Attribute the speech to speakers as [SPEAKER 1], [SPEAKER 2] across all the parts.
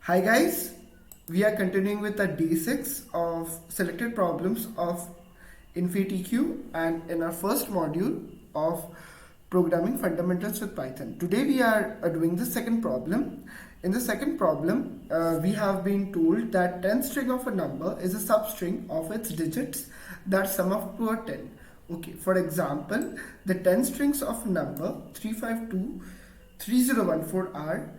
[SPEAKER 1] Hi guys, we are continuing with the day 6 of selected problems of InfyTQ and in our first module of programming fundamentals with Python. Today we are doing the second problem. In the second problem, we have been told that 10th string of a number is a substring of its digits that sum up to a 10. Okay, for example, the 10 strings of a number 352 3014 are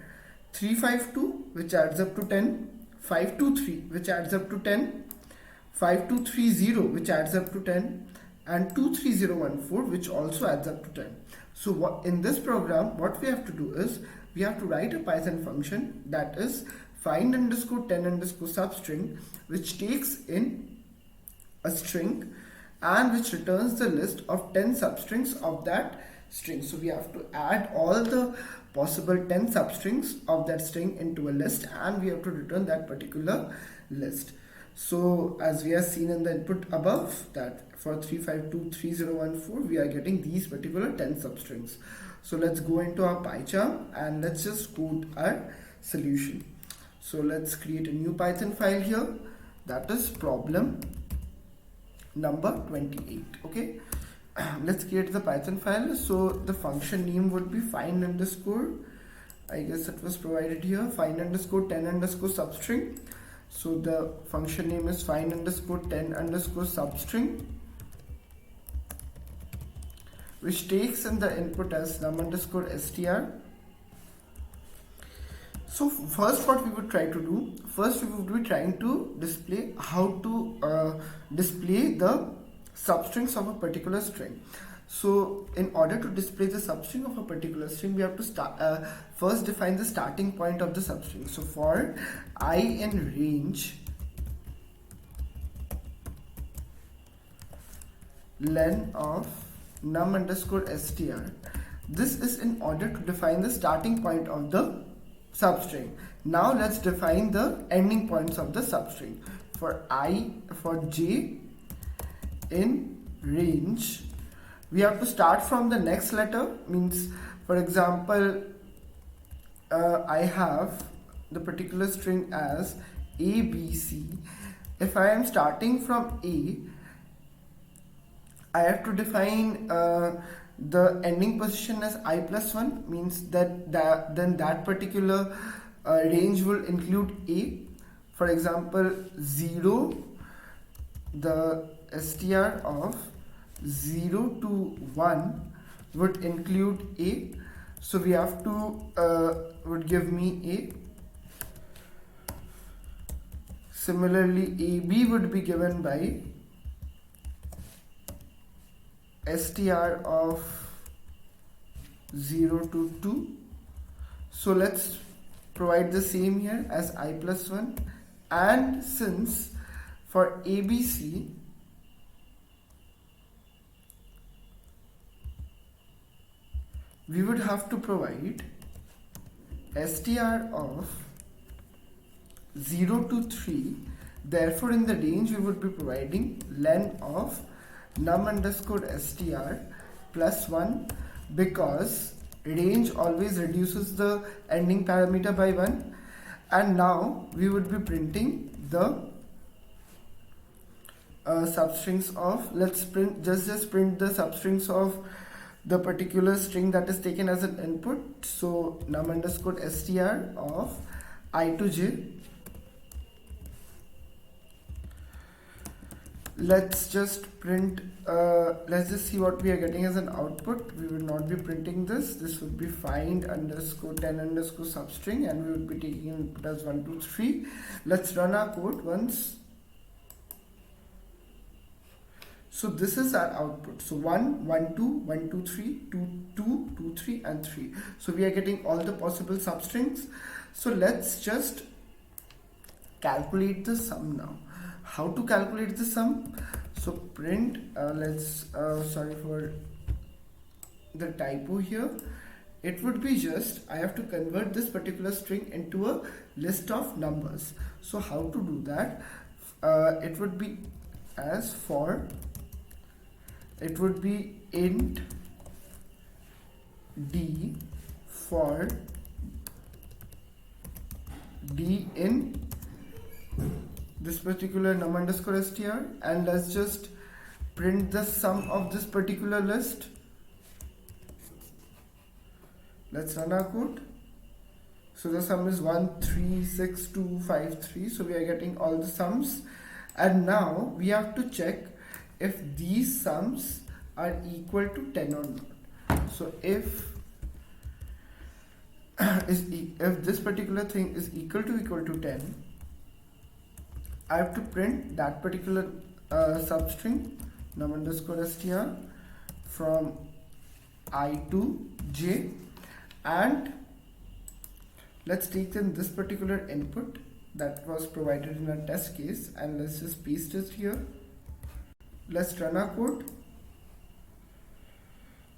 [SPEAKER 1] 352 which adds up to 10, 523 which adds up to 10, 5230 which adds up to 10, and 23014 which also adds up to 10. So what in this program what we have to do is we have to write a Python function that is find underscore 10 underscore substring, which takes in a string and which returns the list of 10 substrings of that string. So we have to add all the possible 10 substrings of that string into a list and we have to return that particular list. So as we have seen in the input above, that for 3523014 we are getting these particular 10 substrings. So let's go into our PyCharm and let's just code our solution. So let's create a new Python file here, that is problem number 28. Okay, let's create the Python file. So the function name would be find underscore, I guess it was provided here, find underscore 10 underscore substring. So the function name is find underscore 10 underscore substring, which takes in the input as num underscore str. So first what we would try to do, first we would be trying to display how to display the substrings of a particular string. So in order to display the substring of a particular string, we have to start first define the starting point of the substring. So for I in range len of num underscore str, this is in order to define the starting point of the substring. Now let's define the ending points of the substring. For j in range, we have to start from the next letter. Means, for example, I have the particular string as ABC. If I am starting from A, I have to define the ending position as I plus 1, means that then that particular range will include A. For example, 0, the str of 0 to 1 would include A. So we have to would give me A. Similarly, AB would be given by str of 0 to 2. So let's provide the same here as I plus 1, and since for ABC we would have to provide str of 0 to 3, therefore in the range we would be providing len of num underscore str plus 1, because range always reduces the ending parameter by 1. And now we would be printing the substrings of, let's print just print the substrings of the particular string that is taken as an input. So num underscore str of I to j. Let's just print, let's just see what we are getting as an output. We will not be printing this. This would be find underscore 10 underscore substring, and we would be taking input as 1, 2, 3. Let's run our code once. So this is our output. So 1, 1, 2, 1, 2, 3, 2, 2, 2, 3, and 3. So we are getting all the possible substrings. So let's just calculate the sum now. How to calculate the sum? So print, sorry for the typo here. It would be just, I have to convert this particular string into a list of numbers. So how to do that? It would be as for, it would be int d for D in this particular num underscore str, and let's just print the sum of this particular list. Let's run our code. So the sum is 136253. So we are getting all the sums, and now we have to check if these sums are equal to 10 or not. So if this particular thing is equal to 10, I have to print that particular substring num underscore str from I to j, and let's take in this particular input that was provided in our test case, and let's just paste it here. Let's run our code.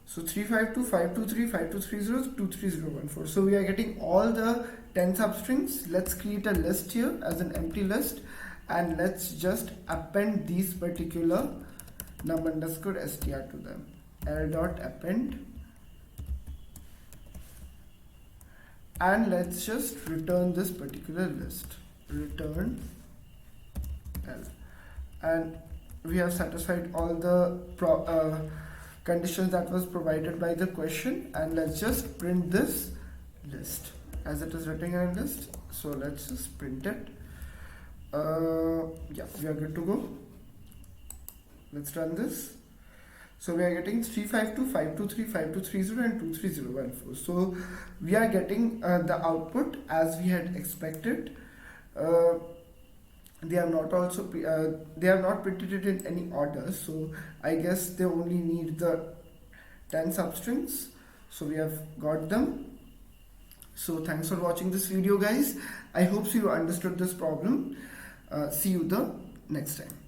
[SPEAKER 1] So 352523523023014. So we are getting all the 10 substrings. Let's create a list here as an empty list, and let's just append these particular num underscore str to them. L dot append, and let's just return this particular list. Return L, and we have satisfied all the conditions that was provided by the question, and let's just print this list as it is written in a list. So let's just print it. Yeah, we are good to go. Let's run this. So we are getting 352523523 and 23014. So we are getting the output as we had expected. They have not printed it in any order, so I guess they only need the 10 substrings. So we have got them. So thanks for watching this video, guys. I hope you understood this problem. See you the next time.